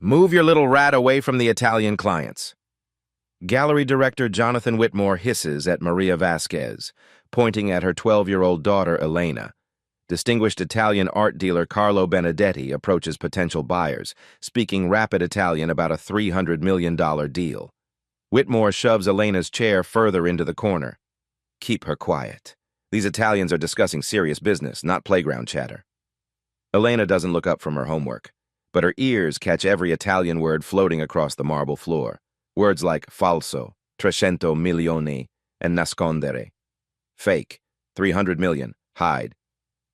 Move your little rat away from the Italian clients. Gallery director Jonathan Whitmore hisses at Maria Vasquez, pointing at her 12-year-old daughter Elena. Distinguished Italian art dealer Carlo Benedetti approaches potential buyers, speaking rapid Italian about a $300 million deal. Whitmore shoves Elena's chair further into the corner. Keep her quiet. These Italians are discussing serious business, not playground chatter. Elena doesn't look up from her homework, but her ears catch every Italian word floating across the marble floor. Words like falso, 300 milioni, and nascondere. Fake, 300 million, hide.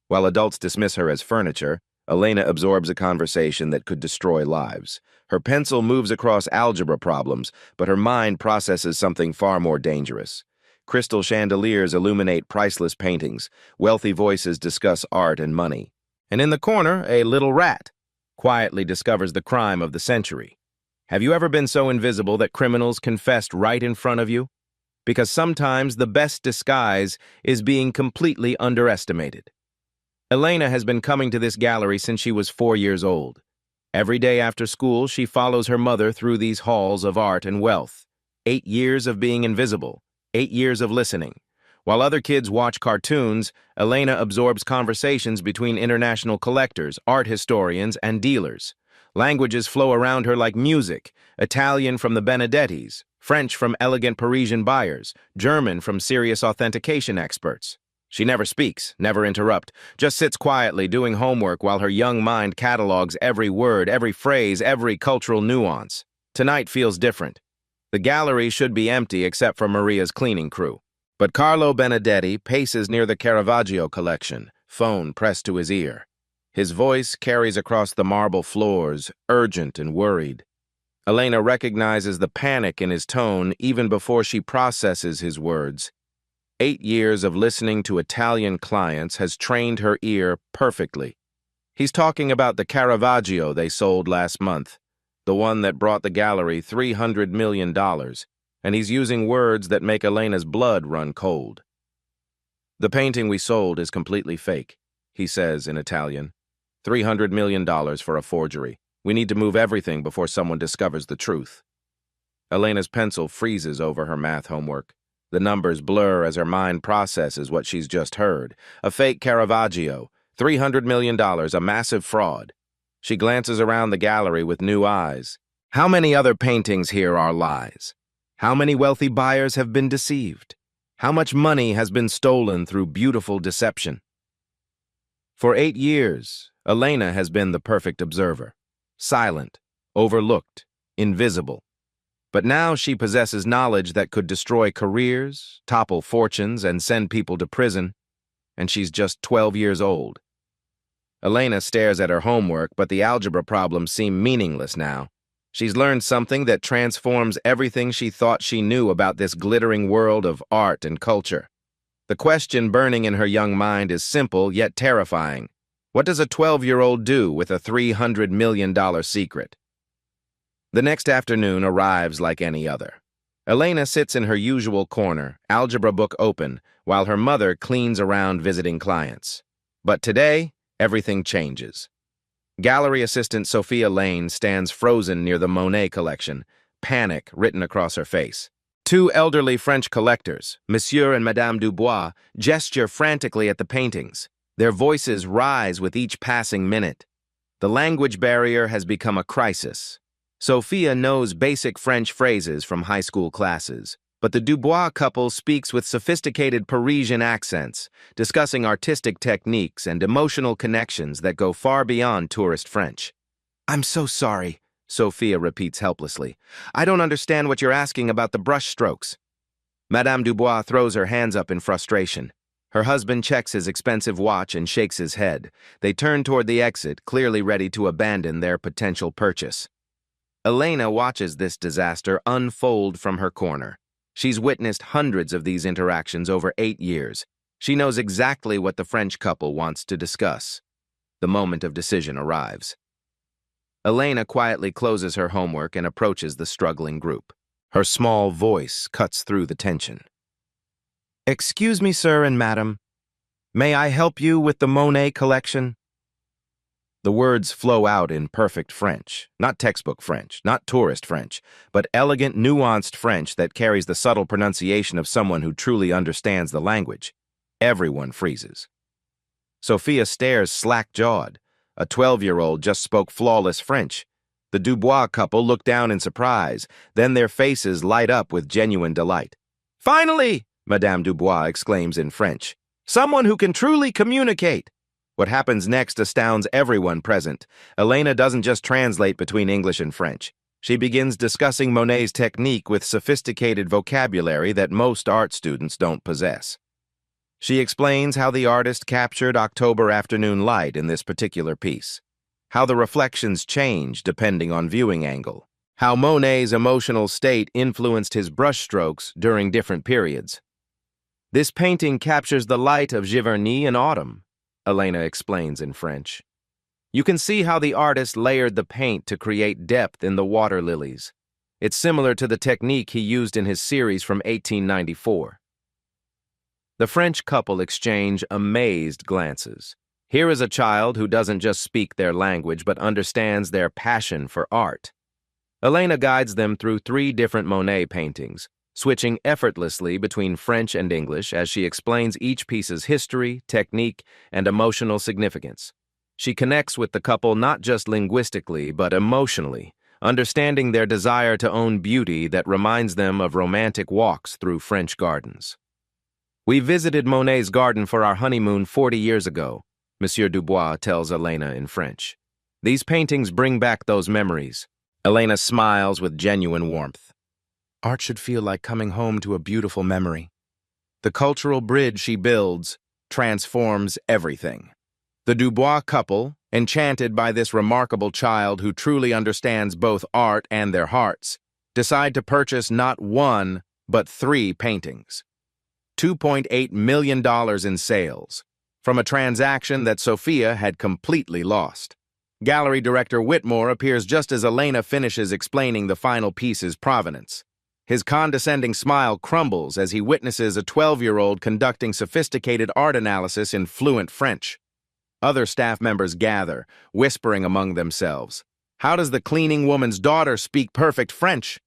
While adults dismiss her as furniture, Elena absorbs a conversation that could destroy lives. Her pencil moves across algebra problems, but her mind processes something far more dangerous. Crystal chandeliers illuminate priceless paintings. Wealthy voices discuss art and money. And in the corner, a little rat quietly discovers the crime of the century. Have you ever been so invisible that criminals confessed right in front of you? Because sometimes the best disguise is being completely underestimated. Elena has been coming to this gallery since she was 4 years old. Every day after school, she follows her mother through these halls of art and wealth. 8 years of being invisible, 8 years of listening. While other kids watch cartoons, Elena absorbs conversations between international collectors, art historians, and dealers. Languages flow around her like music: Italian from the Benedettis, French from elegant Parisian buyers, German from serious authentication experts. She never speaks, never interrupts, just sits quietly doing homework while her young mind catalogs every word, every phrase, every cultural nuance. Tonight feels different. The gallery should be empty except for Maria's cleaning crew. But Carlo Benedetti paces near the Caravaggio collection, phone pressed to his ear. His voice carries across the marble floors, urgent and worried. Elena recognizes the panic in his tone even before she processes his words. 8 years of listening to Italian clients has trained her ear perfectly. He's talking about the Caravaggio they sold last month, the one that brought the gallery $300 million, and he's using words that make Elena's blood run cold. "The painting we sold is completely fake," he says in Italian. $300 million for a forgery. We need to move everything before someone discovers the truth. Elena's pencil freezes over her math homework. The numbers blur as her mind processes what she's just heard. A fake Caravaggio, $300 million, a massive fraud. She glances around the gallery with new eyes. How many other paintings here are lies? How many wealthy buyers have been deceived? How much money has been stolen through beautiful deception? For 8 years, Elena has been the perfect observer. Silent, overlooked, invisible. But now she possesses knowledge that could destroy careers, topple fortunes, and send people to prison. And she's just 12 years old. Elena stares at her homework, but the algebra problems seem meaningless now. She's learned something that transforms everything she thought she knew about this glittering world of art and culture. The question burning in her young mind is simple yet terrifying. What does a 12-year-old do with a $300 million secret? The next afternoon arrives like any other. Elena sits in her usual corner, algebra book open, while her mother cleans around visiting clients. But today, everything changes. Gallery assistant Sophia Lane stands frozen near the Monet collection, panic written across her face. 2 elderly French collectors, Monsieur and Madame Dubois, gesture frantically at the paintings. Their voices rise with each passing minute. The language barrier has become a crisis. Sophia knows basic French phrases from high school classes, but the Dubois couple speaks with sophisticated Parisian accents, discussing artistic techniques and emotional connections that go far beyond tourist French. "I'm so sorry," Sophia repeats helplessly. "I don't understand what you're asking about the brush strokes." Madame Dubois throws her hands up in frustration. Her husband checks his expensive watch and shakes his head. They turn toward the exit, clearly ready to abandon their potential purchase. Elena watches this disaster unfold from her corner. She's witnessed hundreds of these interactions over 8 years. She knows exactly what the French couple wants to discuss. The moment of decision arrives. Elena quietly closes her homework and approaches the struggling group. Her small voice cuts through the tension. "Excuse me, sir and madam. May I help you with the Monet collection?" The words flow out in perfect French, not textbook French, not tourist French, but elegant, nuanced French that carries the subtle pronunciation of someone who truly understands the language. Everyone freezes. Sophia stares slack-jawed. A 12-year-old just spoke flawless French. The Dubois couple look down in surprise, then their faces light up with genuine delight. "Finally!" Madame Dubois exclaims in French. "Someone who can truly communicate!" What happens next astounds everyone present. Elena doesn't just translate between English and French. She begins discussing Monet's technique with sophisticated vocabulary that most art students don't possess. She explains how the artist captured October afternoon light in this particular piece, how the reflections change depending on viewing angle, how Monet's emotional state influenced his brushstrokes during different periods. "This painting captures the light of Giverny in autumn," Elena explains in French. "You can see how the artist layered the paint to create depth in the water lilies. It's similar to the technique he used in his series from 1894. The French couple exchange amazed glances. Here is a child who doesn't just speak their language but understands their passion for art. Elena guides them through 3 different Monet paintings, switching effortlessly between French and English as she explains each piece's history, technique, and emotional significance. She connects with the couple not just linguistically but emotionally, understanding their desire to own beauty that reminds them of romantic walks through French gardens. "We visited Monet's garden for our honeymoon 40 years ago," Monsieur Dubois tells Elena in French. "These paintings bring back those memories." Elena smiles with genuine warmth. Art should feel like coming home to a beautiful memory. The cultural bridge she builds transforms everything. The Dubois couple, enchanted by this remarkable child who truly understands both art and their hearts, decide to purchase not 1, but 3 paintings. $2.8 million in sales, from a transaction that Sophia had completely lost. Gallery director Whitmore appears just as Elena finishes explaining the final piece's provenance. His condescending smile crumbles as he witnesses a 12-year-old conducting sophisticated art analysis in fluent French. Other staff members gather, whispering among themselves. How does the cleaning woman's daughter speak perfect French?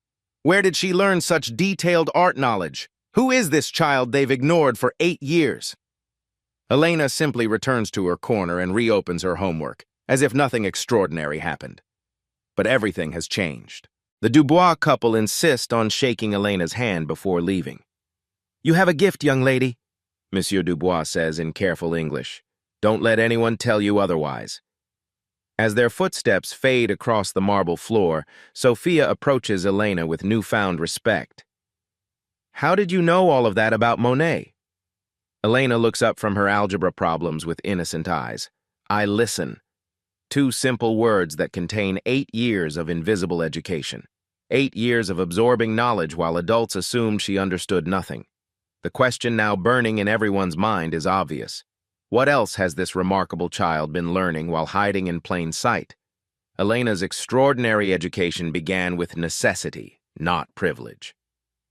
Where did she learn such detailed art knowledge? Who is this child they've ignored for 8 years? Elena simply returns to her corner and reopens her homework, as if nothing extraordinary happened. But everything has changed. The Dubois couple insist on shaking Elena's hand before leaving. "You have a gift, young lady," Monsieur Dubois says in careful English. "Don't let anyone tell you otherwise." As their footsteps fade across the marble floor, Sophia approaches Elena with newfound respect. "How did you know all of that about Monet?" Elena looks up from her algebra problems with innocent eyes. "I listen." 2 simple words that contain 8 years of invisible education. 8 years of absorbing knowledge while adults assumed she understood nothing. The question now burning in everyone's mind is obvious. What else has this remarkable child been learning while hiding in plain sight? Elena's extraordinary education began with necessity, not privilege.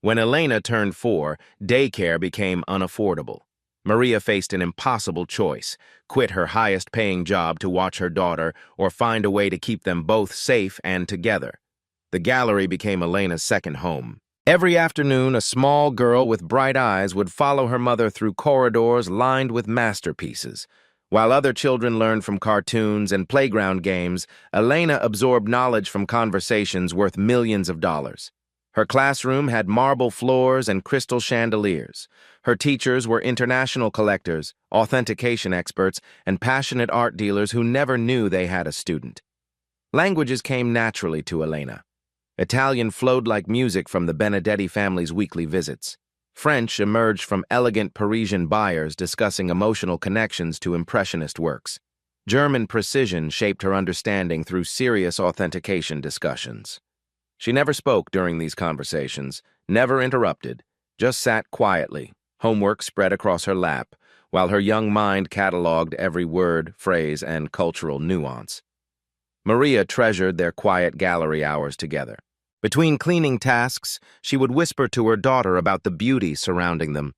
When Elena turned 4, daycare became unaffordable. Maria faced an impossible choice: quit her highest-paying job to watch her daughter or find a way to keep them both safe and together. The gallery became Elena's second home. Every afternoon, a small girl with bright eyes would follow her mother through corridors lined with masterpieces. While other children learned from cartoons and playground games, Elena absorbed knowledge from conversations worth millions of dollars. Her classroom had marble floors and crystal chandeliers. Her teachers were international collectors, authentication experts, and passionate art dealers who never knew they had a student. Languages came naturally to Elena. Italian flowed like music from the Benedetti family's weekly visits. French emerged from elegant Parisian buyers discussing emotional connections to impressionist works. German precision shaped her understanding through serious authentication discussions. She never spoke during these conversations, never interrupted, just sat quietly, homework spread across her lap, while her young mind cataloged every word, phrase, and cultural nuance. Maria treasured their quiet gallery hours together. Between cleaning tasks, she would whisper to her daughter about the beauty surrounding them.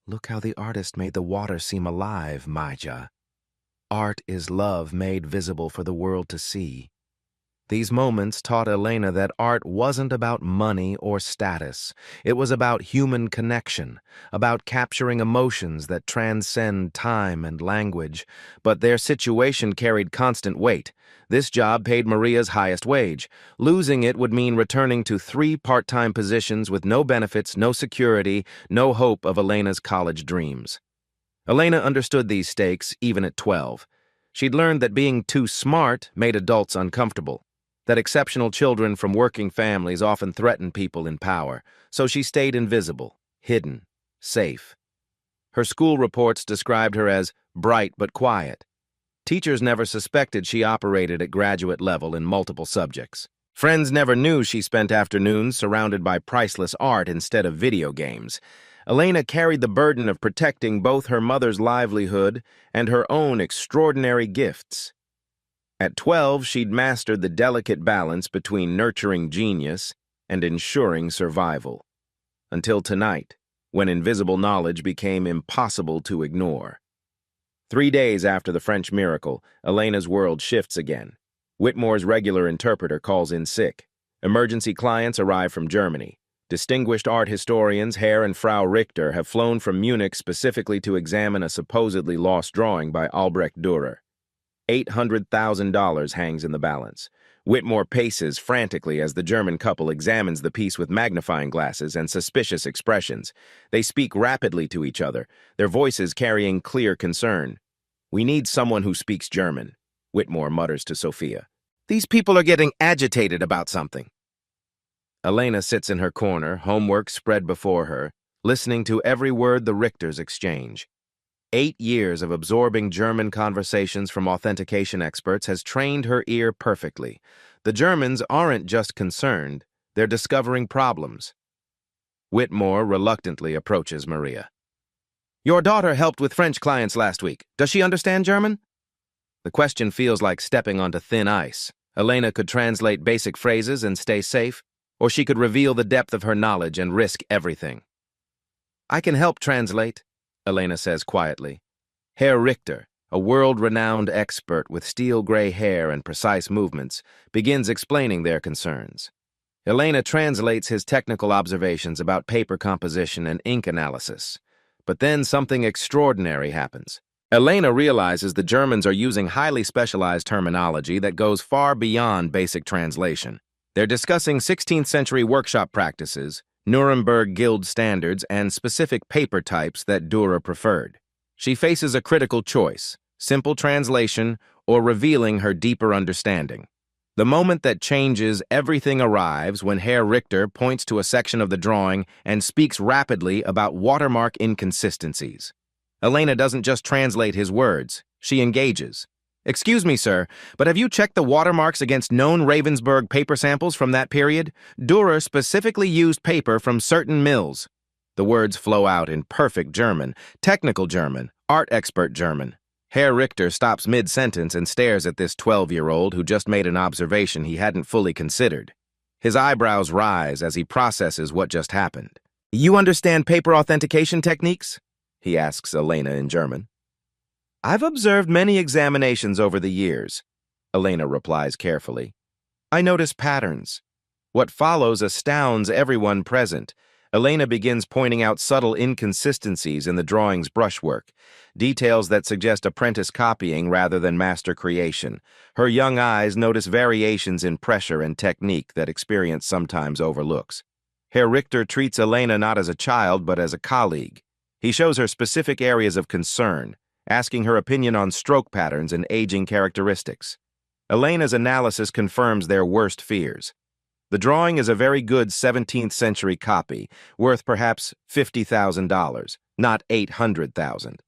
"Look how the artist made the water seem alive, Maja." Art is love made visible for the world to see. These moments taught Elena that art wasn't about money or status. It was about human connection, about capturing emotions that transcend time and language. But their situation carried constant weight. This job paid Maria's highest wage. Losing it would mean returning to 3 part-time positions with no benefits, no security, no hope of Elena's college dreams. Elena understood these stakes even at 12. She'd learned that being too smart made adults uncomfortable, that exceptional children from working families often threaten people in power, so she stayed invisible, hidden, safe. Her school reports described her as bright but quiet. Teachers never suspected she operated at graduate level in multiple subjects. Friends never knew she spent afternoons surrounded by priceless art instead of video games. Elena carried the burden of protecting both her mother's livelihood and her own extraordinary gifts. At 12, she'd mastered the delicate balance between nurturing genius and ensuring survival. Until tonight, when invisible knowledge became impossible to ignore. 3 days after the French miracle, Elena's world shifts again. Whitmore's regular interpreter calls in sick. Emergency clients arrive from Germany. Distinguished art historians Herr and Frau Richter have flown from Munich specifically to examine a supposedly lost drawing by Albrecht Dürer. $800,000 hangs in the balance. Whitmore paces frantically as the German couple examines the piece with magnifying glasses and suspicious expressions. They speak rapidly to each other, their voices carrying clear concern. "We need someone who speaks German," Whitmore mutters to Sophia. "These people are getting agitated about something." Elena sits in her corner, homework spread before her, listening to every word the Richters exchange. 8 years of absorbing German conversations from authentication experts has trained her ear perfectly. The Germans aren't just concerned, they're discovering problems. Whitmore reluctantly approaches Maria. "Your daughter helped with French clients last week. Does she understand German?" The question feels like stepping onto thin ice. Elena could translate basic phrases and stay safe, or she could reveal the depth of her knowledge and risk everything. "I can help translate," Elena says quietly. Herr Richter, a world-renowned expert with steel-gray hair and precise movements, begins explaining their concerns. Elena translates his technical observations about paper composition and ink analysis. But then something extraordinary happens. Elena realizes the Germans are using highly specialized terminology that goes far beyond basic translation. They're discussing 16th century workshop practices, Nuremberg Guild standards, and specific paper types that Dürer preferred. She faces a critical choice: simple translation or revealing her deeper understanding. The moment that changes everything arrives when Herr Richter points to a section of the drawing and speaks rapidly about watermark inconsistencies. Elena doesn't just translate his words, she engages. "Excuse me, sir, but have you checked the watermarks against known Ravensburg paper samples from that period? Dürer specifically used paper from certain mills." The words flow out in perfect German, technical German, art expert German. Herr Richter stops mid-sentence and stares at this 12-year-old who just made an observation he hadn't fully considered. His eyebrows rise as he processes what just happened. "You understand paper authentication techniques?" he asks Elena in German. "I've observed many examinations over the years," Elena replies carefully. "I notice patterns. What follows astounds everyone present. Elena begins pointing out subtle inconsistencies in the drawing's brushwork, details that suggest apprentice copying rather than master creation. Her young eyes notice variations in pressure and technique that experience sometimes overlooks. Herr Richter treats Elena not as a child but as a colleague. He shows her specific areas of concern, asking her opinion on stroke patterns and aging characteristics. Elena's analysis confirms their worst fears. The drawing is a very good 17th century copy, worth perhaps $50,000, not $800,000.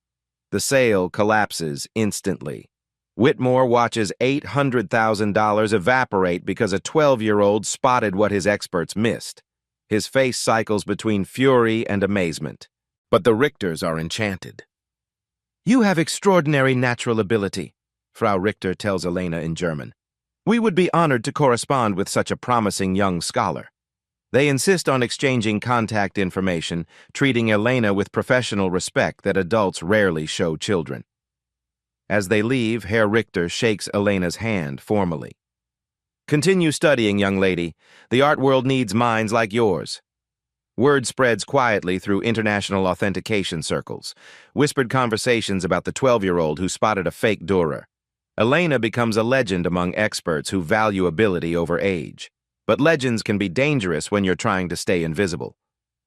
The sale collapses instantly. Whitmore watches $800,000 evaporate because a 12-year-old spotted what his experts missed. His face cycles between fury and amazement. But the Richters are enchanted. "You have extraordinary natural ability," Frau Richter tells Elena in German. "We would be honored to correspond with such a promising young scholar." They insist on exchanging contact information, treating Elena with professional respect that adults rarely show children. As they leave, Herr Richter shakes Elena's hand formally. Continue studying, young lady. The art world needs minds like yours. Word spreads quietly through international authentication circles, whispered conversations about the 12-year-old who spotted a fake Dürer. Elena becomes a legend among experts who value ability over age. But legends can be dangerous when you're trying to stay invisible.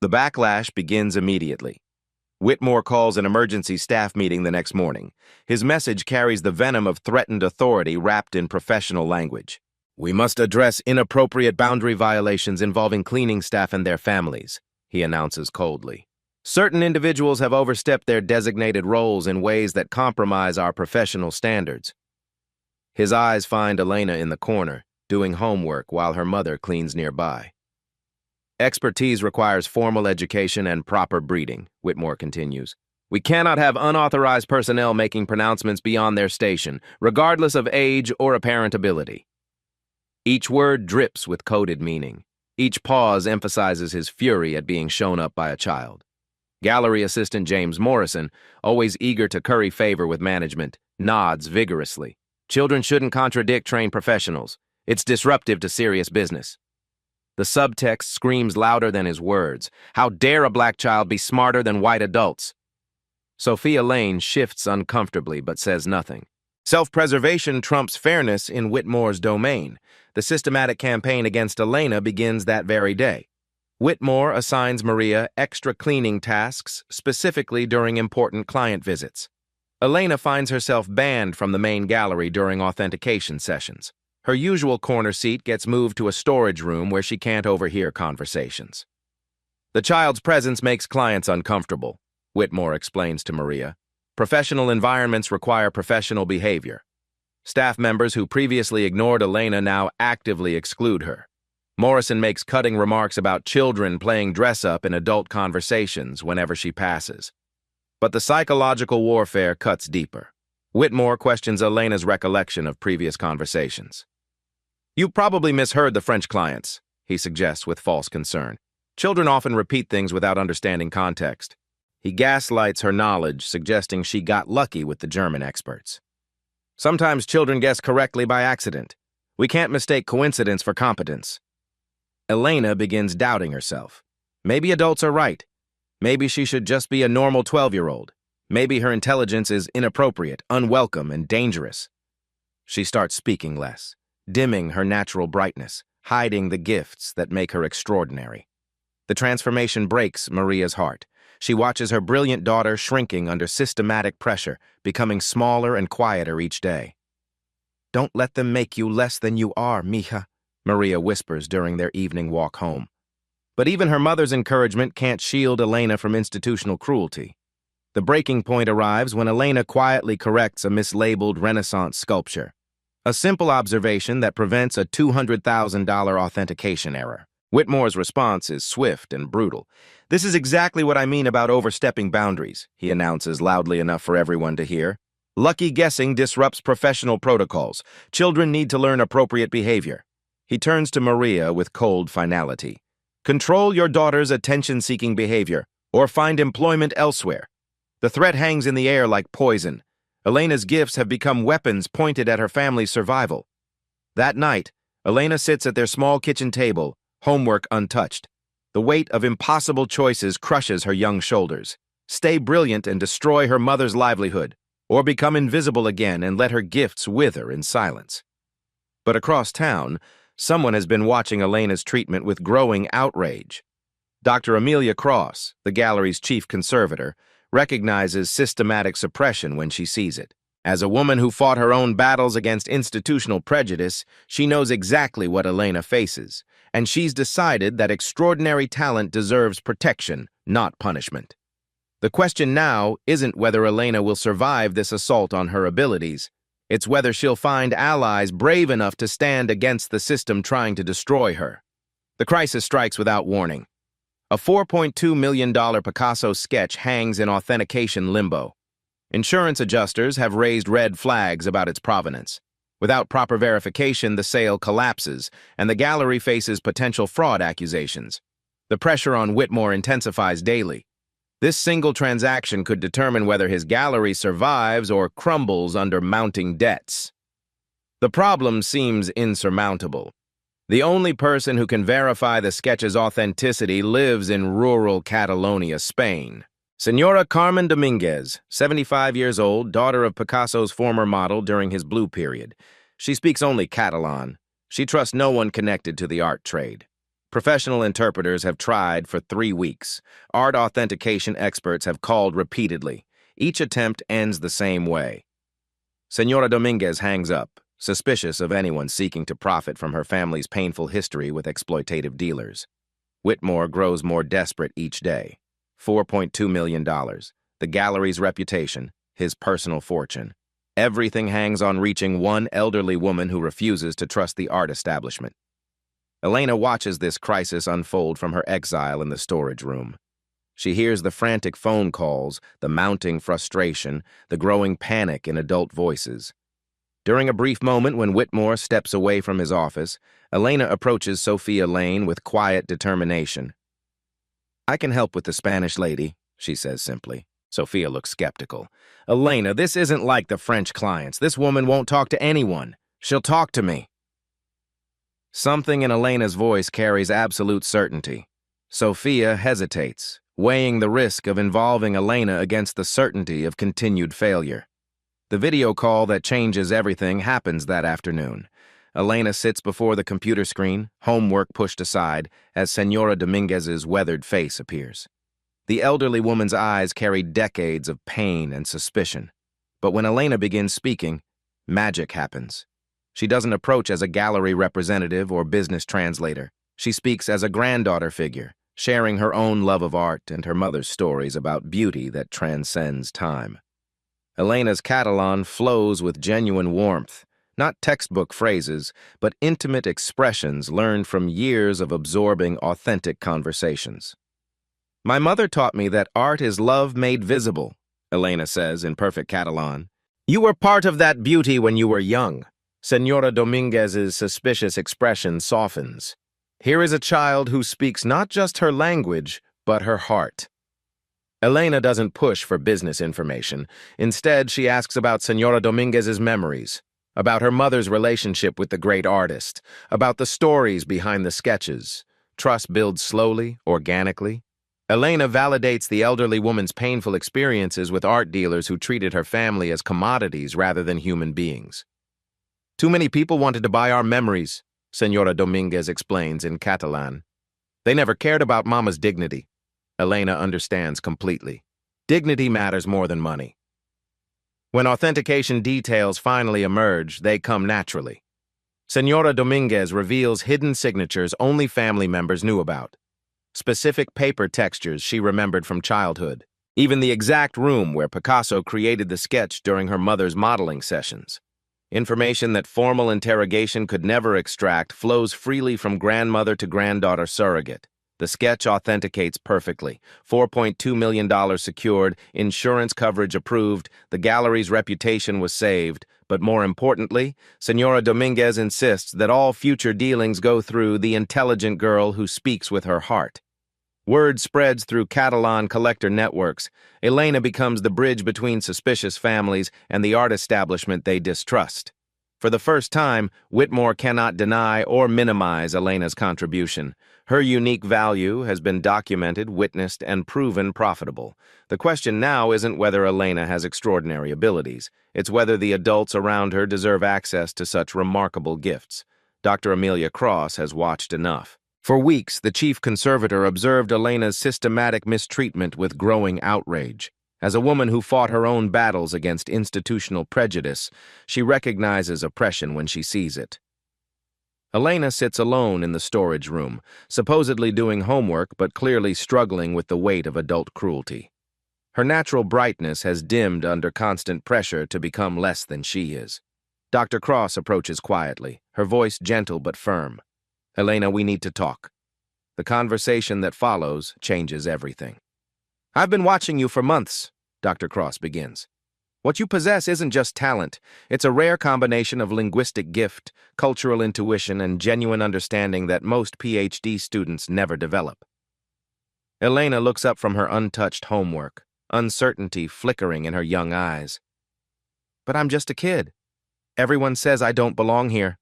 The backlash begins immediately. Whitmore calls an emergency staff meeting the next morning. His message carries the venom of threatened authority wrapped in professional language. "We must address inappropriate boundary violations involving cleaning staff and their families," he announces coldly. "Certain individuals have overstepped their designated roles in ways that compromise our professional standards." His eyes find Elena in the corner, doing homework while her mother cleans nearby. "Expertise requires formal education and proper breeding," Whitmore continues. "We cannot have unauthorized personnel making pronouncements beyond their station, regardless of age or apparent ability." Each word drips with coded meaning. Each pause emphasizes his fury at being shown up by a child. Gallery assistant James Morrison, always eager to curry favor with management, nods vigorously. "Children shouldn't contradict trained professionals. It's disruptive to serious business." The subtext screams louder than his words. How dare a black child be smarter than white adults? Sophia Lane shifts uncomfortably but says nothing. Self-preservation trumps fairness in Whitmore's domain. The systematic campaign against Elena begins that very day. Whitmore assigns Maria extra cleaning tasks, specifically during important client visits. Elena finds herself banned from the main gallery during authentication sessions. Her usual corner seat gets moved to a storage room where she can't overhear conversations. "The child's presence makes clients uncomfortable," Whitmore explains to Maria. "Professional environments require professional behavior." Staff members who previously ignored Elena now actively exclude her. Morrison makes cutting remarks about children playing dress-up in adult conversations whenever she passes. But the psychological warfare cuts deeper. Whitmore questions Elena's recollection of previous conversations. "You probably misheard the French clients," he suggests with false concern. "Children often repeat things without understanding context." He gaslights her knowledge, suggesting she got lucky with the German experts. "Sometimes children guess correctly by accident. We can't mistake coincidence for competence." Elena begins doubting herself. Maybe adults are right. Maybe she should just be a normal 12-year-old. Maybe her intelligence is inappropriate, unwelcome, and dangerous. She starts speaking less, dimming her natural brightness, hiding the gifts that make her extraordinary. The transformation breaks Maria's heart. She watches her brilliant daughter shrinking under systematic pressure, becoming smaller and quieter each day. "Don't let them make you less than you are, mija," Maria whispers during their evening walk home. But even her mother's encouragement can't shield Elena from institutional cruelty. The breaking point arrives when Elena quietly corrects a mislabeled Renaissance sculpture. A simple observation that prevents a $200,000 authentication error. Whitmore's response is swift and brutal. "This is exactly what I mean about overstepping boundaries," he announces loudly enough for everyone to hear. "Lucky guessing disrupts professional protocols. Children need to learn appropriate behavior." He turns to Maria with cold finality. "Control your daughter's attention-seeking behavior, or find employment elsewhere." The threat hangs in the air like poison. Elena's gifts have become weapons pointed at her family's survival. That night, Elena sits at their small kitchen table, homework untouched. The weight of impossible choices crushes her young shoulders. Stay brilliant and destroy her mother's livelihood, or become invisible again and let her gifts wither in silence. But across town, someone has been watching Elena's treatment with growing outrage. Dr. Amelia Cross, the gallery's chief conservator, recognizes systematic suppression when she sees it. As a woman who fought her own battles against institutional prejudice, she knows exactly what Elena faces, and she's decided that extraordinary talent deserves protection, not punishment. The question now isn't whether Elena will survive this assault on her abilities. It's whether she'll find allies brave enough to stand against the system trying to destroy her. The crisis strikes without warning. A $4.2 million Picasso sketch hangs in authentication limbo. Insurance adjusters have raised red flags about its provenance. Without proper verification, the sale collapses, and the gallery faces potential fraud accusations. The pressure on Whitmore intensifies daily. This single transaction could determine whether his gallery survives or crumbles under mounting debts. The problem seems insurmountable. The only person who can verify the sketch's authenticity lives in rural Catalonia, Spain. Senora Carmen Dominguez, 75 years old, daughter of Picasso's former model during his blue period. She speaks only Catalan. She trusts no one connected to the art trade. Professional interpreters have tried for 3 weeks. Art authentication experts have called repeatedly. Each attempt ends the same way. Senora Dominguez hangs up, suspicious of anyone seeking to profit from her family's painful history with exploitative dealers. Whitmore grows more desperate each day. $4.2 million. The gallery's reputation, his personal fortune. Everything hangs on reaching one elderly woman who refuses to trust the art establishment. Elena watches this crisis unfold from her exile in the storage room. She hears the frantic phone calls, the mounting frustration, the growing panic in adult voices. During a brief moment when Whitmore steps away from his office, Elena approaches Sophia Lane with quiet determination. "I can help with the Spanish lady," she says simply. Sophia looks skeptical. "Elena, this isn't like the French clients. This woman won't talk to anyone. She'll talk to me." Something in Elena's voice carries absolute certainty. Sophia hesitates, weighing the risk of involving Elena against the certainty of continued failure. The video call that changes everything happens that afternoon. Elena sits before the computer screen, homework pushed aside, as Senora Dominguez's weathered face appears. The elderly woman's eyes carry decades of pain and suspicion. But when Elena begins speaking, magic happens. She doesn't approach as a gallery representative or business translator. She speaks as a granddaughter figure, sharing her own love of art and her mother's stories about beauty that transcends time. Elena's Catalan flows with genuine warmth, not textbook phrases, but intimate expressions learned from years of absorbing authentic conversations. "My mother taught me that art is love made visible," Elena says in perfect Catalan. "You were part of that beauty when you were young." Senora Dominguez's suspicious expression softens. Here is a child who speaks not just her language, but her heart. Elena doesn't push for business information. Instead, she asks about Senora Dominguez's memories, about her mother's relationship with the great artist, about the stories behind the sketches. Trust builds slowly, organically. Elena validates the elderly woman's painful experiences with art dealers who treated her family as commodities rather than human beings. "Too many people wanted to buy our memories," Senora Dominguez explains in Catalan. "They never cared about Mama's dignity." Elena understands completely. Dignity matters more than money. When authentication details finally emerge, they come naturally. Senora Dominguez reveals hidden signatures only family members knew about. Specific paper textures she remembered from childhood. Even the exact room where Picasso created the sketch during her mother's modeling sessions. Information that formal interrogation could never extract flows freely from grandmother to granddaughter surrogate. The sketch authenticates perfectly. $4.2 million secured, insurance coverage approved, the gallery's reputation was saved. But more importantly, Senora Dominguez insists that all future dealings go through the intelligent girl who speaks with her heart. Word spreads through Catalan collector networks. Elena becomes the bridge between suspicious families and the art establishment they distrust. For the first time, Whitmore cannot deny or minimize Elena's contribution. Her unique value has been documented, witnessed, and proven profitable. The question now isn't whether Elena has extraordinary abilities. It's whether the adults around her deserve access to such remarkable gifts. Dr. Amelia Cross has watched enough. For weeks, the chief conservator observed Elena's systematic mistreatment with growing outrage. As a woman who fought her own battles against institutional prejudice, she recognizes oppression when she sees it. Elena sits alone in the storage room, supposedly doing homework but clearly struggling with the weight of adult cruelty. Her natural brightness has dimmed under constant pressure to become less than she is. Dr. Cross approaches quietly, her voice gentle but firm. "Elena, we need to talk." The conversation that follows changes everything. "I've been watching you for months," Dr. Cross begins. "What you possess isn't just talent. It's a rare combination of linguistic gift, cultural intuition, and genuine understanding that most PhD students never develop." Elena looks up from her untouched homework, uncertainty flickering in her young eyes. But I'm just a kid. Everyone says I don't belong here.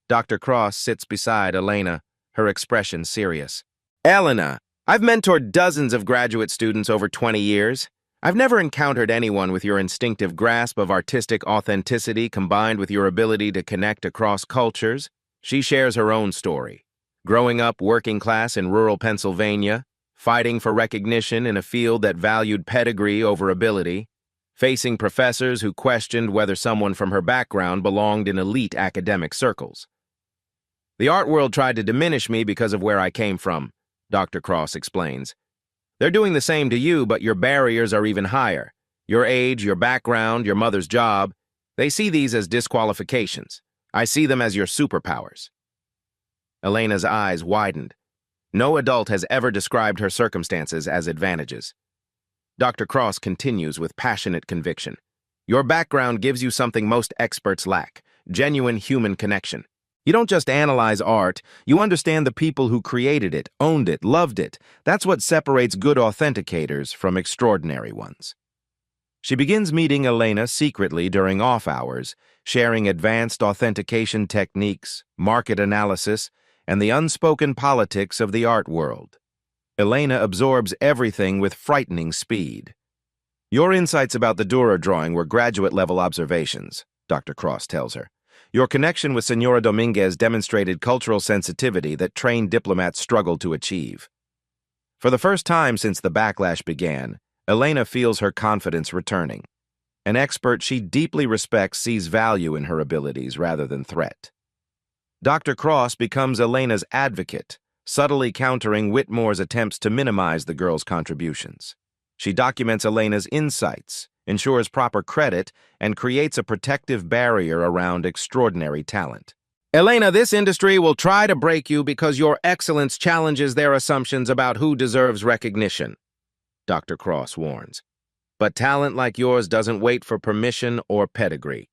Dr. Cross sits beside Elena, her expression serious. Elena, I've mentored dozens of graduate students over 20 years. I've never encountered anyone with your instinctive grasp of artistic authenticity combined with your ability to connect across cultures. She shares her own story. Growing up working class in rural Pennsylvania, fighting for recognition in a field that valued pedigree over ability, facing professors who questioned whether someone from her background belonged in elite academic circles. The art world tried to diminish me because of where I came from, Dr. Cross explains. They're doing the same to you, but your barriers are even higher. Your age, your background, your mother's job, they see these as disqualifications. I see them as your superpowers. Elena's eyes widened. No adult has ever described her circumstances as advantages. Dr. Cross continues with passionate conviction. Your background gives you something most experts lack, genuine human connection. You don't just analyze art, you understand the people who created it, owned it, loved it. That's what separates good authenticators from extraordinary ones. She begins meeting Elena secretly during off hours, sharing advanced authentication techniques, market analysis, and the unspoken politics of the art world. Elena absorbs everything with frightening speed. Your insights about the Dürer drawing were graduate-level observations, Dr. Cross tells her. Your connection with Senora Dominguez demonstrated cultural sensitivity that trained diplomats struggled to achieve. For the first time since the backlash began, Elena feels her confidence returning. An expert she deeply respects sees value in her abilities rather than threat. Dr. Cross becomes Elena's advocate, subtly countering Whitmore's attempts to minimize the girl's contributions. She documents Elena's insights, ensures proper credit, and creates a protective barrier around extraordinary talent. Elena, this industry will try to break you because your excellence challenges their assumptions about who deserves recognition, Dr. Cross warns. But talent like yours doesn't wait for permission or pedigree.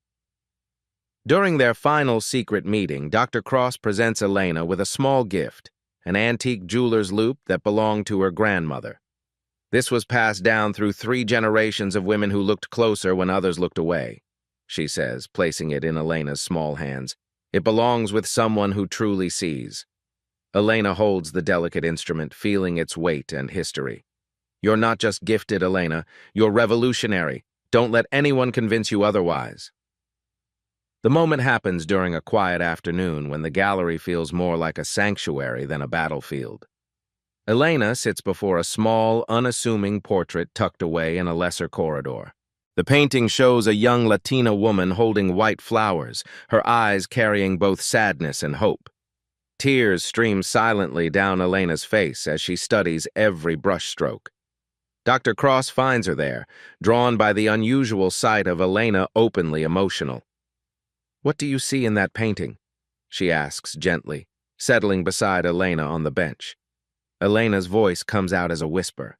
During their final secret meeting, Dr. Cross presents Elena with a small gift, an antique jeweler's loop that belonged to her grandmother. This was passed down through 3 generations of women who looked closer when others looked away, she says, placing it in Elena's small hands. It belongs with someone who truly sees. Elena holds the delicate instrument, feeling its weight and history. You're not just gifted, Elena. You're revolutionary. Don't let anyone convince you otherwise. The moment happens during a quiet afternoon when the gallery feels more like a sanctuary than a battlefield. Elena sits before a small, unassuming portrait tucked away in a lesser corridor. The painting shows a young Latina woman holding white flowers, her eyes carrying both sadness and hope. Tears stream silently down Elena's face as she studies every brushstroke. Dr. Cross finds her there, drawn by the unusual sight of Elena openly emotional. "What do you see in that painting?" she asks gently, settling beside Elena on the bench. Elena's voice comes out as a whisper.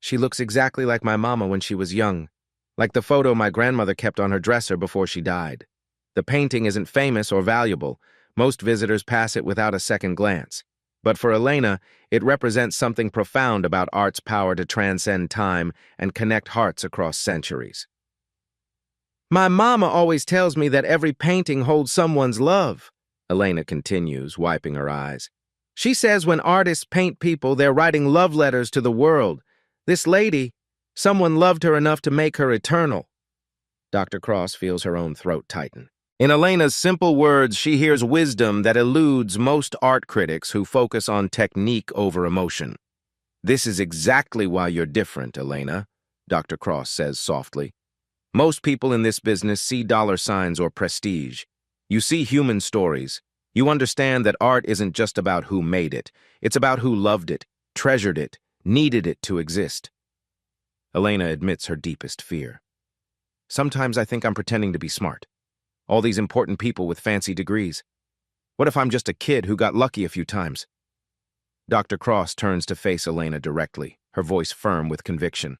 "She looks exactly like my mama when she was young, like the photo my grandmother kept on her dresser before she died. The painting isn't famous or valuable. Most visitors pass it without a second glance. But for Elena, it represents something profound about art's power to transcend time and connect hearts across centuries." "My mama always tells me that every painting holds someone's love," Elena continues, wiping her eyes. "She says when artists paint people, they're writing love letters to the world. This lady, someone loved her enough to make her eternal." Dr. Cross feels her own throat tighten. In Elena's simple words, she hears wisdom that eludes most art critics who focus on technique over emotion. "This is exactly why you're different, Elena," Dr. Cross says softly. "Most people in this business see dollar signs or prestige. You see human stories. You understand that art isn't just about who made it. It's about who loved it, treasured it, needed it to exist." Elena admits her deepest fear. "Sometimes I think I'm pretending to be smart. All these important people with fancy degrees. What if I'm just a kid who got lucky a few times?" Dr. Cross turns to face Elena directly, her voice firm with conviction.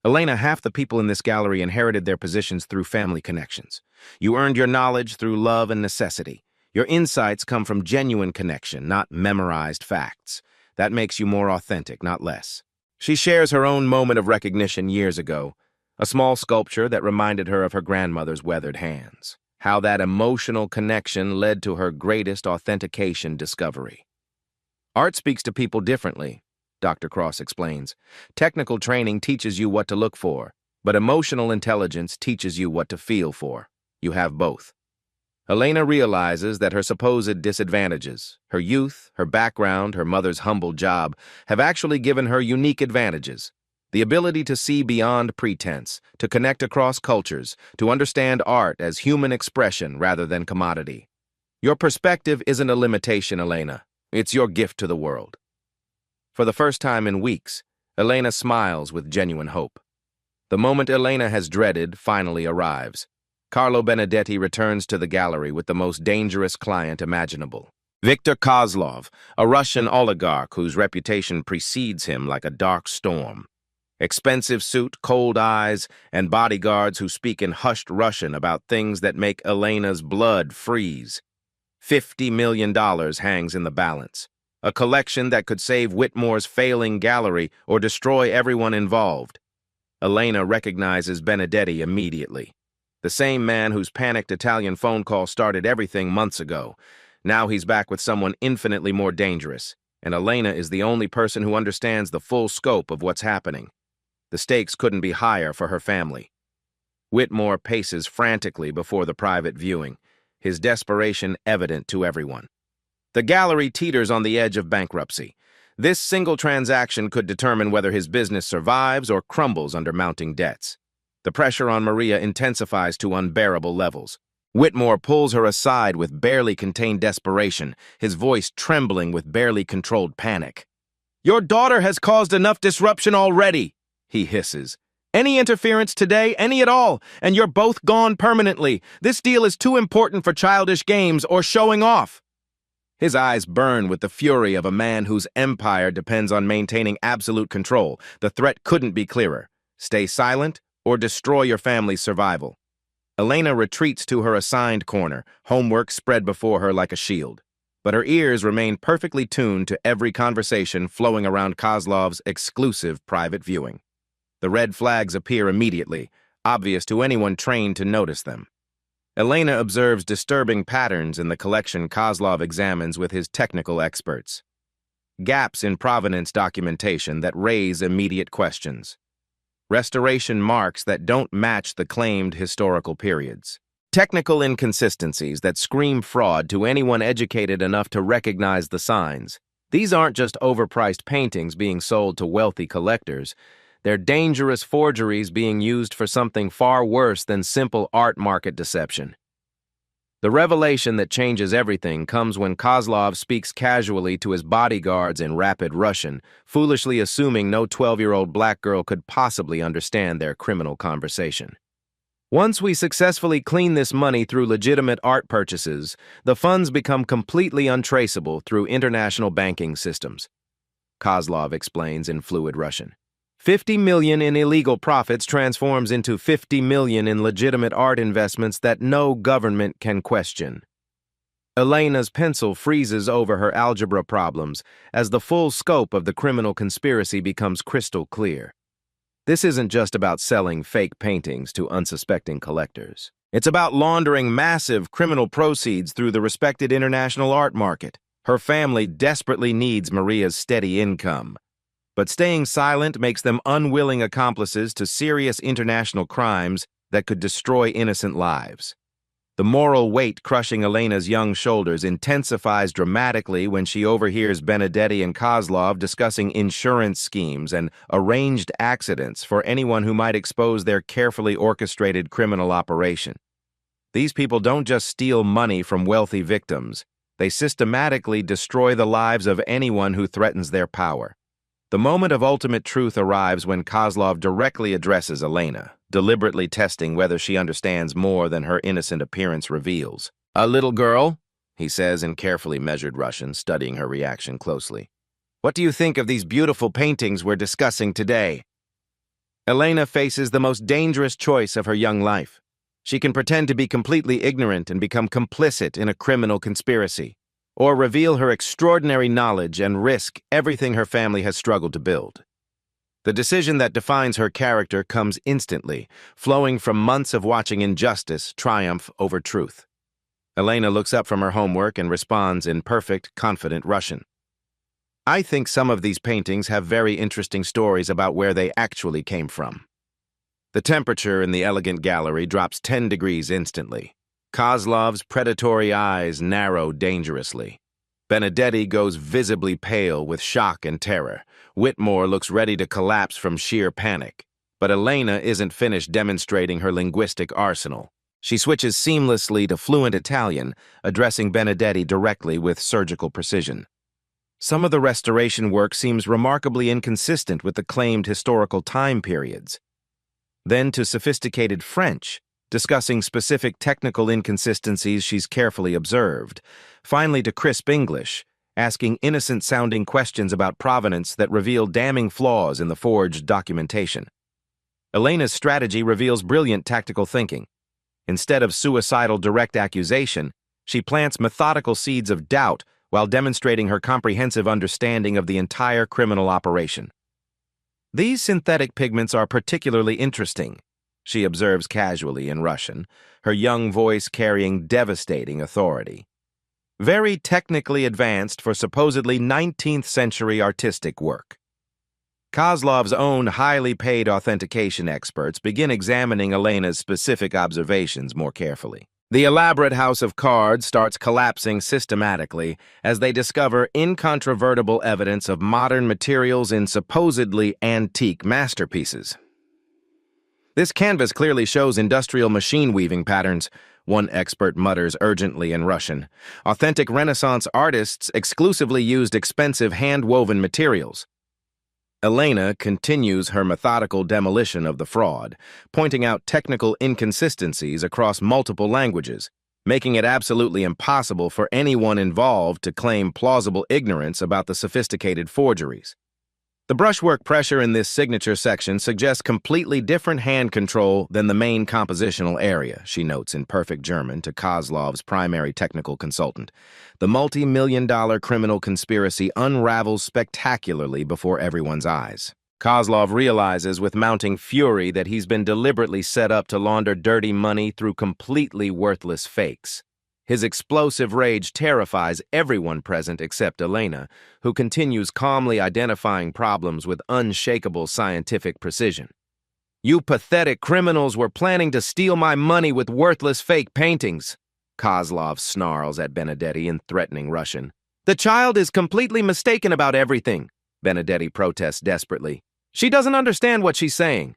"Elena, half the people in this gallery inherited their positions through family connections. You earned your knowledge through love and necessity. Your insights come from genuine connection, not memorized facts. That makes you more authentic, not less. She shares her own moment of recognition years ago, a small sculpture that reminded her of her grandmother's weathered hands. How that emotional connection led to her greatest authentication discovery. Art speaks to people differently, Dr. Cross explains. Technical training teaches you what to look for, but emotional intelligence teaches you what to feel for. You have both. Elena realizes that her supposed disadvantages, her youth, her background, her mother's humble job, have actually given her unique advantages. The ability to see beyond pretense, to connect across cultures, to understand art as human expression rather than commodity. Your perspective isn't a limitation, Elena. It's your gift to the world. For the first time in weeks, Elena smiles with genuine hope. The moment Elena has dreaded finally arrives. Carlo Benedetti returns to the gallery with the most dangerous client imaginable. Viktor Kozlov, a Russian oligarch whose reputation precedes him like a dark storm. Expensive suit, cold eyes, and bodyguards who speak in hushed Russian about things that make Elena's blood freeze. $50 million hangs in the balance. A collection that could save Whitmore's failing gallery or destroy everyone involved. Elena recognizes Benedetti immediately. The same man whose panicked Italian phone call started everything months ago. Now he's back with someone infinitely more dangerous, and Elena is the only person who understands the full scope of what's happening. The stakes couldn't be higher for her family. Whitmore paces frantically before the private viewing, his desperation evident to everyone. The gallery teeters on the edge of bankruptcy. This single transaction could determine whether his business survives or crumbles under mounting debts. The pressure on Maria intensifies to unbearable levels. Whitmore pulls her aside with barely contained desperation, his voice trembling with barely controlled panic. "Your daughter has caused enough disruption already," he hisses. "Any interference today, any at all, and you're both gone permanently. This deal is too important for childish games or showing off." His eyes burn with the fury of a man whose empire depends on maintaining absolute control. The threat couldn't be clearer. Stay silent or destroy your family's survival. Elena retreats to her assigned corner, homework spread before her like a shield. But her ears remain perfectly tuned to every conversation flowing around Kozlov's exclusive private viewing. The red flags appear immediately, obvious to anyone trained to notice them. Elena observes disturbing patterns in the collection Kozlov examines with his technical experts. Gaps in provenance documentation that raise immediate questions. Restoration marks that don't match the claimed historical periods. Technical inconsistencies that scream fraud to anyone educated enough to recognize the signs. These aren't just overpriced paintings being sold to wealthy collectors. They're dangerous forgeries being used for something far worse than simple art market deception. The revelation that changes everything comes when Kozlov speaks casually to his bodyguards in rapid Russian, foolishly assuming no 12-year-old black girl could possibly understand their criminal conversation. "Once we successfully clean this money through legitimate art purchases, the funds become completely untraceable through international banking systems," Kozlov explains in fluid Russian. 50 million in illegal profits transforms into 50 million in legitimate art investments that no government can question. Elena's pencil freezes over her algebra problems as the full scope of the criminal conspiracy becomes crystal clear. This isn't just about selling fake paintings to unsuspecting collectors. It's about laundering massive criminal proceeds through the respected international art market. Her family desperately needs Maria's steady income. But staying silent makes them unwilling accomplices to serious international crimes that could destroy innocent lives. The moral weight crushing Elena's young shoulders intensifies dramatically when she overhears Benedetti and Kozlov discussing insurance schemes and arranged accidents for anyone who might expose their carefully orchestrated criminal operation. These people don't just steal money from wealthy victims. They systematically destroy the lives of anyone who threatens their power. The moment of ultimate truth arrives when Kozlov directly addresses Elena, deliberately testing whether she understands more than her innocent appearance reveals. "A little girl," he says in carefully measured Russian, studying her reaction closely. "What do you think of these beautiful paintings we're discussing today?" Elena faces the most dangerous choice of her young life. She can pretend to be completely ignorant and become complicit in a criminal conspiracy. or reveal her extraordinary knowledge and risk everything her family has struggled to build. The decision that defines her character comes instantly, flowing from months of watching injustice triumph over truth. Elena looks up from her homework and responds in perfect, confident Russian. I think some of these paintings have very interesting stories about where they actually came from. The temperature in the elegant gallery drops 10 degrees instantly. Kozlov's predatory eyes narrow dangerously. Benedetti goes visibly pale with shock and terror. Whitmore looks ready to collapse from sheer panic. But Elena isn't finished demonstrating her linguistic arsenal. She switches seamlessly to fluent Italian, addressing Benedetti directly with surgical precision. Some of the restoration work seems remarkably inconsistent with the claimed historical time periods. Then to sophisticated French, discussing specific technical inconsistencies she's carefully observed. Finally to crisp English, asking innocent-sounding questions about provenance that reveal damning flaws in the forged documentation. Elena's strategy reveals brilliant tactical thinking. Instead of suicidal direct accusation, she plants methodical seeds of doubt while demonstrating her comprehensive understanding of the entire criminal operation. These synthetic pigments are particularly interesting, she observes casually in Russian, her young voice carrying devastating authority. Very technically advanced for supposedly 19th century artistic work. Kozlov's own highly paid authentication experts begin examining Elena's specific observations more carefully. The elaborate house of cards starts collapsing systematically as they discover incontrovertible evidence of modern materials in supposedly antique masterpieces. This canvas clearly shows industrial machine weaving patterns, one expert mutters urgently in Russian. Authentic Renaissance artists exclusively used expensive hand-woven materials. Elena continues her methodical demolition of the fraud, pointing out technical inconsistencies across multiple languages, making it absolutely impossible for anyone involved to claim plausible ignorance about the sophisticated forgeries. The brushwork pressure in this signature section suggests completely different hand control than the main compositional area, she notes in perfect German to Kozlov's primary technical consultant. The multi-million-dollar criminal conspiracy unravels spectacularly before everyone's eyes. Kozlov realizes with mounting fury that he's been deliberately set up to launder dirty money through completely worthless fakes. His explosive rage terrifies everyone present except Elena, who continues calmly identifying problems with unshakable scientific precision. You pathetic criminals were planning to steal my money with worthless fake paintings, Kozlov snarls at Benedetti in threatening Russian. The child is completely mistaken about everything, Benedetti protests desperately. She doesn't understand what she's saying.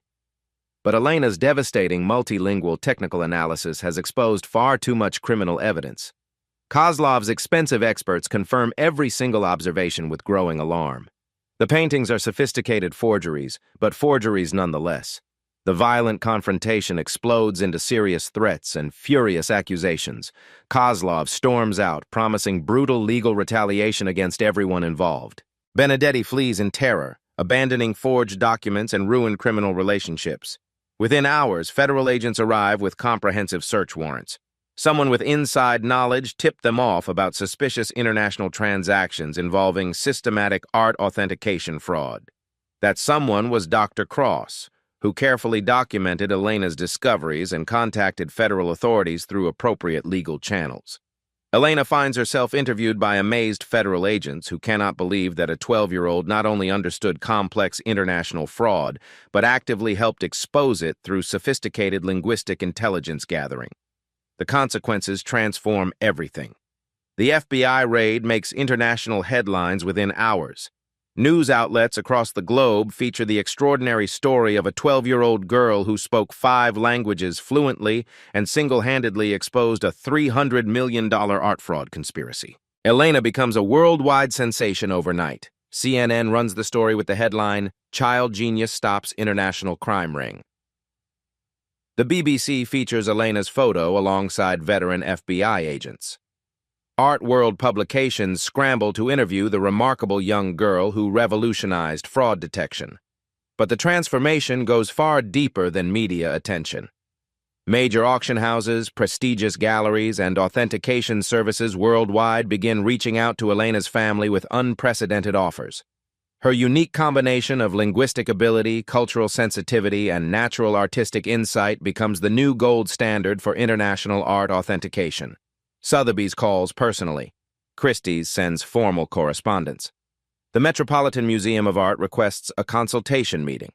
But Elena's devastating multilingual technical analysis has exposed far too much criminal evidence. Kozlov's expensive experts confirm every single observation with growing alarm. The paintings are sophisticated forgeries, but forgeries nonetheless. The violent confrontation explodes into serious threats and furious accusations. Kozlov storms out, promising brutal legal retaliation against everyone involved. Benedetti flees in terror, abandoning forged documents and ruined criminal relationships. Within hours, federal agents arrive with comprehensive search warrants. Someone with inside knowledge tipped them off about suspicious international transactions involving systematic art authentication fraud. That someone was Dr. Cross, who carefully documented Elena's discoveries and contacted federal authorities through appropriate legal channels. Elena finds herself interviewed by amazed federal agents who cannot believe that a 12-year-old not only understood complex international fraud, but actively helped expose it through sophisticated linguistic intelligence gathering. The consequences transform everything. The FBI raid makes international headlines within hours. News outlets across the globe feature the extraordinary story of a 12-year-old girl who spoke 5 languages fluently and single-handedly exposed a $300 million art fraud conspiracy. Elena becomes a worldwide sensation overnight. CNN runs the story with the headline, "Child Genius Stops International Crime Ring." The BBC features Elena's photo alongside veteran FBI agents. Art World publications scramble to interview the remarkable young girl who revolutionized fraud detection. But the transformation goes far deeper than media attention. Major auction houses, prestigious galleries, and authentication services worldwide begin reaching out to Elena's family with unprecedented offers. Her unique combination of linguistic ability, cultural sensitivity, and natural artistic insight becomes the new gold standard for international art authentication. Sotheby's calls personally. Christie's sends formal correspondence. The Metropolitan Museum of Art requests a consultation meeting.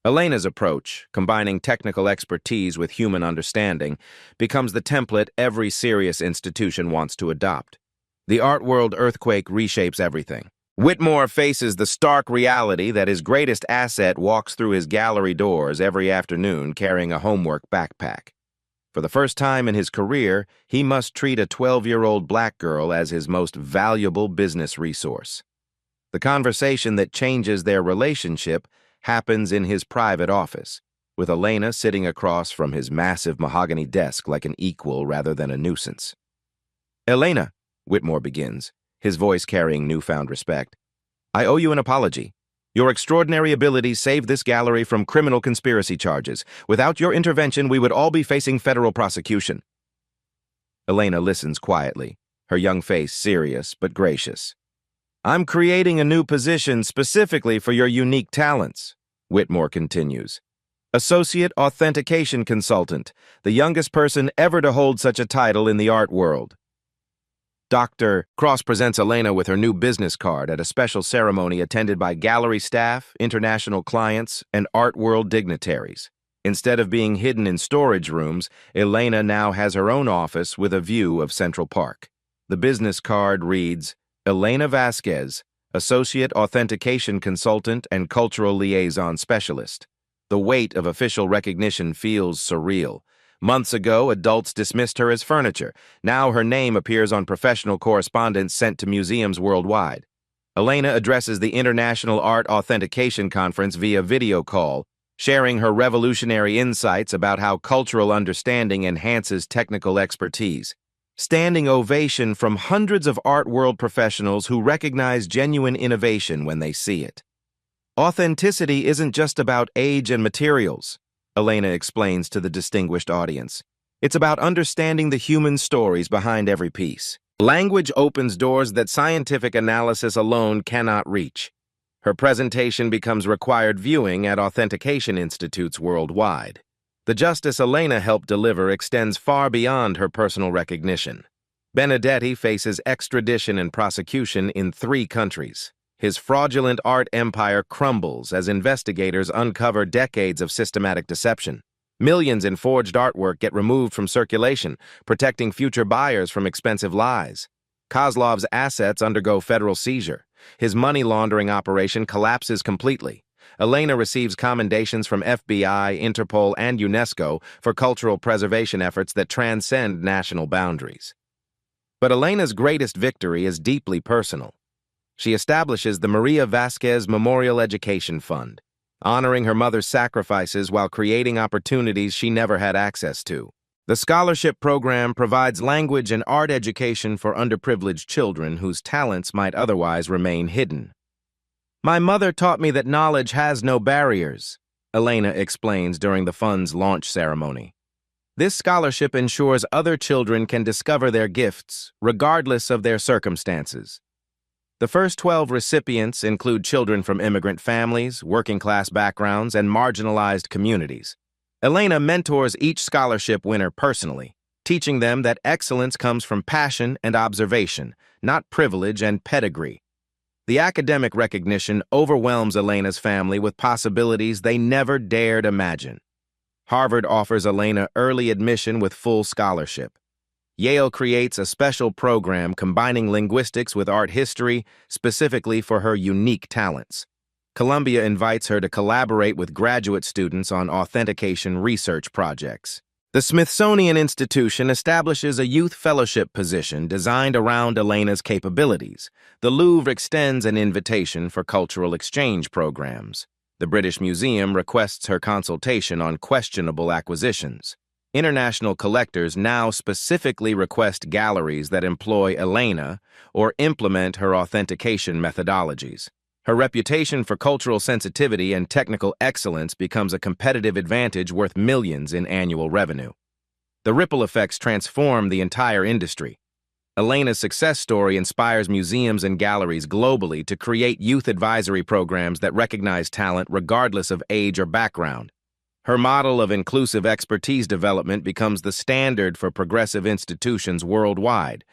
Elena's approach, combining technical expertise with human understanding, becomes the template every serious institution wants to adopt. The art world earthquake reshapes everything. Whitmore faces the stark reality that his greatest asset walks through his gallery doors every afternoon carrying a homework backpack. For the first time in his career, he must treat a 12-year-old black girl as his most valuable business resource. The conversation that changes their relationship happens in his private office, with Elena sitting across from his massive mahogany desk like an equal rather than a nuisance. "Elena," Whitmore begins, his voice carrying newfound respect, "I owe you an apology. Your extraordinary abilities saved this gallery from criminal conspiracy charges. Without your intervention, we would all be facing federal prosecution." Elena listens quietly, her young face serious but gracious. "I'm creating a new position specifically for your unique talents," Whitmore continues. "Associate Authentication Consultant, the youngest person ever to hold such a title in the art world." Dr. Cross presents Elena with her new business card at a special ceremony attended by gallery staff, international clients, and art world dignitaries. Instead of being hidden in storage rooms, Elena now has her own office with a view of Central Park. The business card reads, "Elena Vasquez, Associate Authentication Consultant and Cultural Liaison Specialist." The weight of official recognition feels surreal. Months ago, adults dismissed her as furniture. Now her name appears on professional correspondence sent to museums worldwide. Elena addresses the International Art Authentication Conference via video call, sharing her revolutionary insights about how cultural understanding enhances technical expertise. Standing ovation from hundreds of art world professionals who recognize genuine innovation when they see it. "Authenticity isn't just about age and materials," Elena explains to the distinguished audience. "It's about understanding the human stories behind every piece. Language opens doors that scientific analysis alone cannot reach." Her presentation becomes required viewing at authentication institutes worldwide. The justice Elena helped deliver extends far beyond her personal recognition. Benedetti faces extradition and prosecution in 3 countries. His fraudulent art empire crumbles as investigators uncover decades of systematic deception. Millions in forged artwork get removed from circulation, protecting future buyers from expensive lies. Kozlov's assets undergo federal seizure. His money laundering operation collapses completely. Elena receives commendations from FBI, Interpol, and UNESCO for cultural preservation efforts that transcend national boundaries. But Elena's greatest victory is deeply personal. She establishes the Maria Vasquez Memorial Education Fund, honoring her mother's sacrifices while creating opportunities she never had access to. The scholarship program provides language and art education for underprivileged children whose talents might otherwise remain hidden. "My mother taught me that knowledge has no barriers," Elena explains during the fund's launch ceremony. This scholarship ensures other children can discover their gifts, regardless of their circumstances. The first 12 recipients include children from immigrant families, working-class backgrounds, and marginalized communities. Elena mentors each scholarship winner personally, teaching them that excellence comes from passion and observation, not privilege and pedigree. The academic recognition overwhelms Elena's family with possibilities they never dared imagine. Harvard offers Elena early admission with full scholarship. Yale creates a special program combining linguistics with art history, specifically for her unique talents. Columbia invites her to collaborate with graduate students on authentication research projects. The Smithsonian Institution establishes a youth fellowship position designed around Elena's capabilities. The Louvre extends an invitation for cultural exchange programs. The British Museum requests her consultation on questionable acquisitions. International collectors now specifically request galleries that employ Elena or implement her authentication methodologies. Her reputation for cultural sensitivity and technical excellence becomes a competitive advantage worth millions in annual revenue. The ripple effects transform the entire industry. Elena's success story inspires museums and galleries globally to create youth advisory programs that recognize talent regardless of age or background. Her model of inclusive expertise development becomes the standard for progressive institutions worldwide.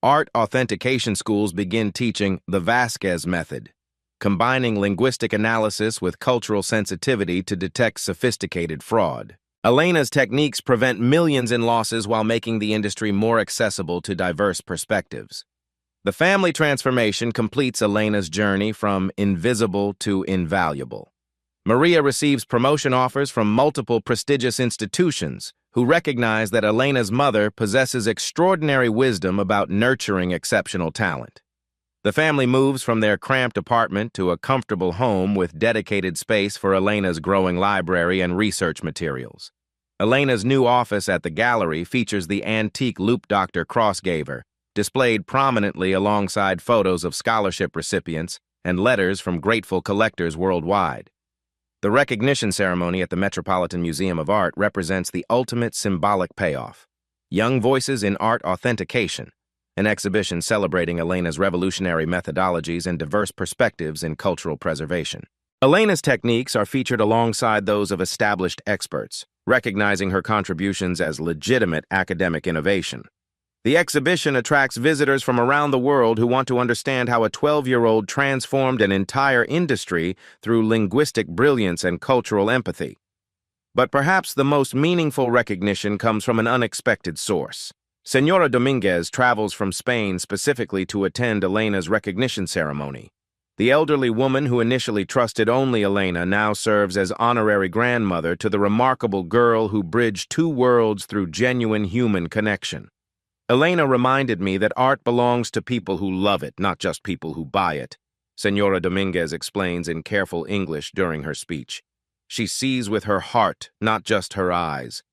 Art authentication schools begin teaching the Vasquez method, combining linguistic analysis with cultural sensitivity to detect sophisticated fraud. Elena's techniques prevent millions in losses while making the industry more accessible to diverse perspectives. The family transformation completes Elena's journey from invisible to invaluable. Maria receives promotion offers from multiple prestigious institutions who recognize that Elena's mother possesses extraordinary wisdom about nurturing exceptional talent. The family moves from their cramped apartment to a comfortable home with dedicated space for Elena's growing library and research materials. Elena's new office at the gallery features the antique Loop Dr. Crossgaver, displayed prominently alongside photos of scholarship recipients and letters from grateful collectors worldwide. The recognition ceremony at the Metropolitan Museum of Art represents the ultimate symbolic payoff. Young Voices in Art Authentication, an exhibition celebrating Elena's revolutionary methodologies and diverse perspectives in cultural preservation. Elena's techniques are featured alongside those of established experts, recognizing her contributions as legitimate academic innovation. The exhibition attracts visitors from around the world who want to understand how a 12-year-old transformed an entire industry through linguistic brilliance and cultural empathy. But perhaps the most meaningful recognition comes from an unexpected source. Señora Dominguez travels from Spain specifically to attend Elena's recognition ceremony. The elderly woman who initially trusted only Elena now serves as honorary grandmother to the remarkable girl who bridged two worlds through genuine human connection. Elena reminded me that art belongs to people who love it, not just people who buy it, Señora Dominguez explains in careful English during her speech. She sees with her heart, not just her eyes.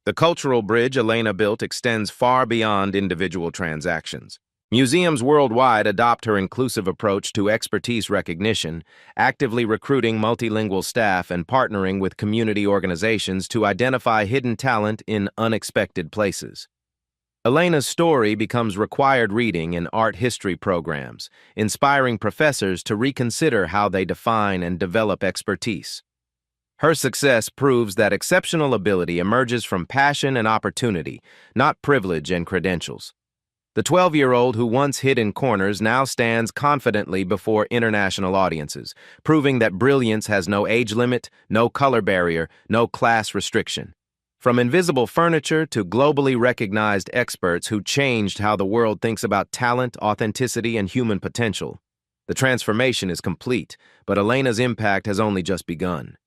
The cultural bridge Elena built extends far beyond individual transactions. Museums worldwide adopt her inclusive approach to expertise recognition, actively recruiting multilingual staff and partnering with community organizations to identify hidden talent in unexpected places. Elena's story becomes required reading in art history programs, inspiring professors to reconsider how they define and develop expertise. Her success proves that exceptional ability emerges from passion and opportunity, not privilege and credentials. The 12-year-old who once hid in corners now stands confidently before international audiences, proving that brilliance has no age limit, no color barrier, no class restriction. From invisible furniture to globally recognized experts who changed how the world thinks about talent, authenticity, and human potential. The transformation is complete, but Elena's impact has only just begun.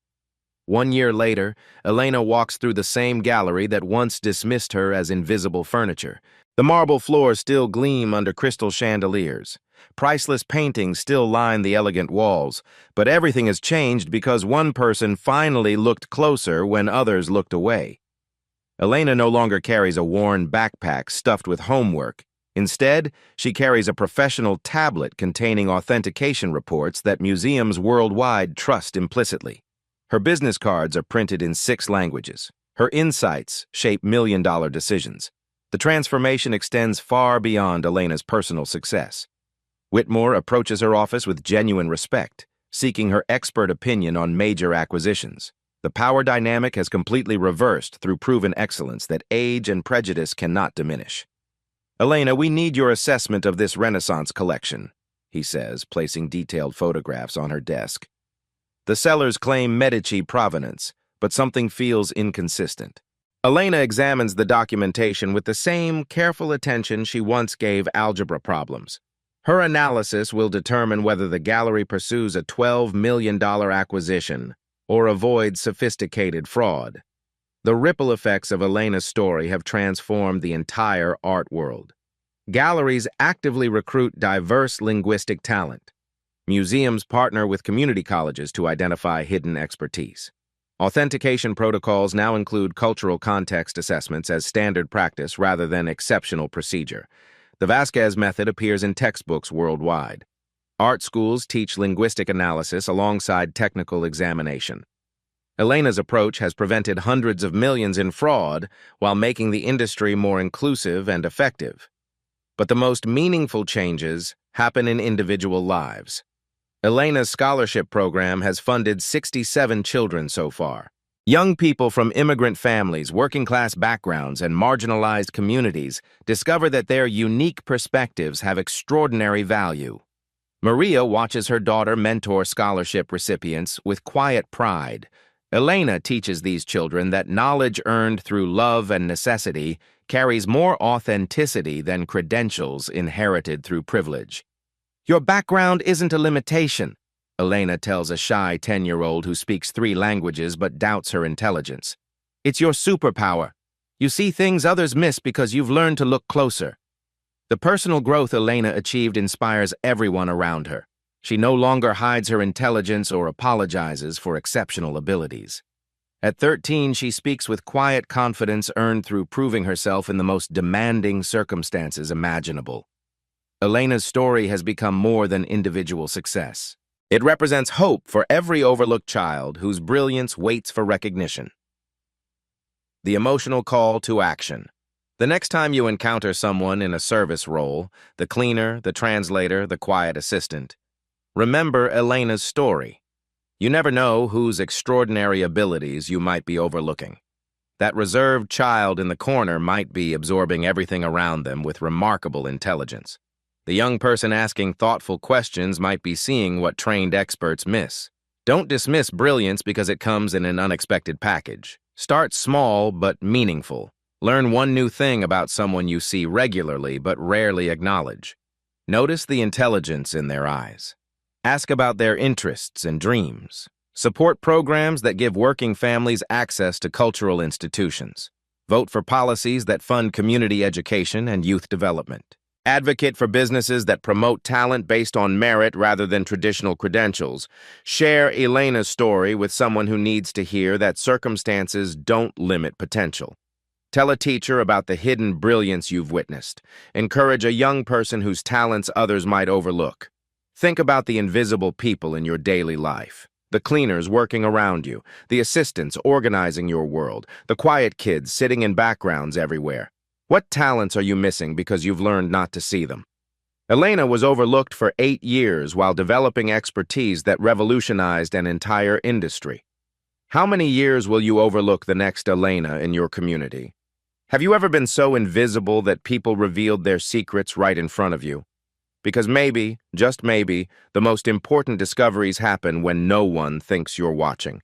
1 year later, Elena walks through the same gallery that once dismissed her as invisible furniture. The marble floors still gleam under crystal chandeliers. Priceless paintings still line the elegant walls, but everything has changed because one person finally looked closer when others looked away. Elena no longer carries a worn backpack stuffed with homework. Instead, she carries a professional tablet containing authentication reports that museums worldwide trust implicitly. Her business cards are printed in 6 languages. Her insights shape million-dollar decisions. The transformation extends far beyond Elena's personal success. Whitmore approaches her office with genuine respect, seeking her expert opinion on major acquisitions. The power dynamic has completely reversed through proven excellence that age and prejudice cannot diminish. Elena, we need your assessment of this Renaissance collection, he says, placing detailed photographs on her desk. The sellers claim Medici provenance, but something feels inconsistent. Elena examines the documentation with the same careful attention she once gave algebra problems. Her analysis will determine whether the gallery pursues a $12 million acquisition or avoids sophisticated fraud. The ripple effects of Elena's story have transformed the entire art world. Galleries actively recruit diverse linguistic talent. Museums partner with community colleges to identify hidden expertise. Authentication protocols now include cultural context assessments as standard practice rather than exceptional procedure. The Vasquez method appears in textbooks worldwide. Art schools teach linguistic analysis alongside technical examination. Elena's approach has prevented hundreds of millions in fraud while making the industry more inclusive and effective. But the most meaningful changes happen in individual lives. Elena's scholarship program has funded 67 children so far. Young people from immigrant families, working-class backgrounds, and marginalized communities discover that their unique perspectives have extraordinary value. Maria watches her daughter mentor scholarship recipients with quiet pride. Elena teaches these children that knowledge earned through love and necessity carries more authenticity than credentials inherited through privilege. Your background isn't a limitation, Elena tells a shy 10-year-old who speaks 3 languages but doubts her intelligence. It's your superpower. You see things others miss because you've learned to look closer. The personal growth Elena achieved inspires everyone around her. She no longer hides her intelligence or apologizes for exceptional abilities. At 13, she speaks with quiet confidence earned through proving herself in the most demanding circumstances imaginable. Elena's story has become more than individual success. It represents hope for every overlooked child whose brilliance waits for recognition. The emotional call to action. The next time you encounter someone in a service role, the cleaner, the translator, the quiet assistant, remember Elena's story. You never know whose extraordinary abilities you might be overlooking. That reserved child in the corner might be absorbing everything around them with remarkable intelligence. The young person asking thoughtful questions might be seeing what trained experts miss. Don't dismiss brilliance because it comes in an unexpected package. Start small but meaningful. Learn one new thing about someone you see regularly but rarely acknowledge. Notice the intelligence in their eyes. Ask about their interests and dreams. Support programs that give working families access to cultural institutions. Vote for policies that fund community education and youth development. Advocate for businesses that promote talent based on merit rather than traditional credentials. Share Elena's story with someone who needs to hear that circumstances don't limit potential. Tell a teacher about the hidden brilliance you've witnessed. Encourage a young person whose talents others might overlook. Think about the invisible people in your daily life. The cleaners working around you, the assistants organizing your world, the quiet kids sitting in backgrounds everywhere. What talents are you missing because you've learned not to see them? Elena was overlooked for 8 years while developing expertise that revolutionized an entire industry. How many years will you overlook the next Elena in your community? Have you ever been so invisible that people revealed their secrets right in front of you? Because maybe, just maybe, the most important discoveries happen when no one thinks you're watching.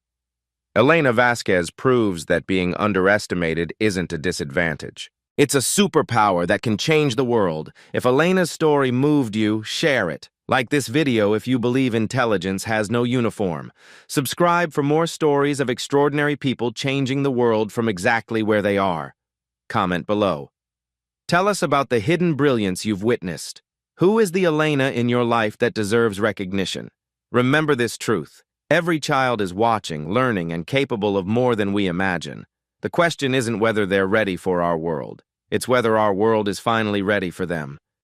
Elena Vasquez proves that being underestimated isn't a disadvantage. It's a superpower that can change the world. If Elena's story moved you, share it. Like this video if you believe intelligence has no uniform. Subscribe for more stories of extraordinary people changing the world from exactly where they are. Comment below. Tell us about the hidden brilliance you've witnessed. Who is the Elena in your life that deserves recognition? Remember this truth. Every child is watching, learning, and capable of more than we imagine. The question isn't whether they're ready for our world. It's whether our world is finally ready for them.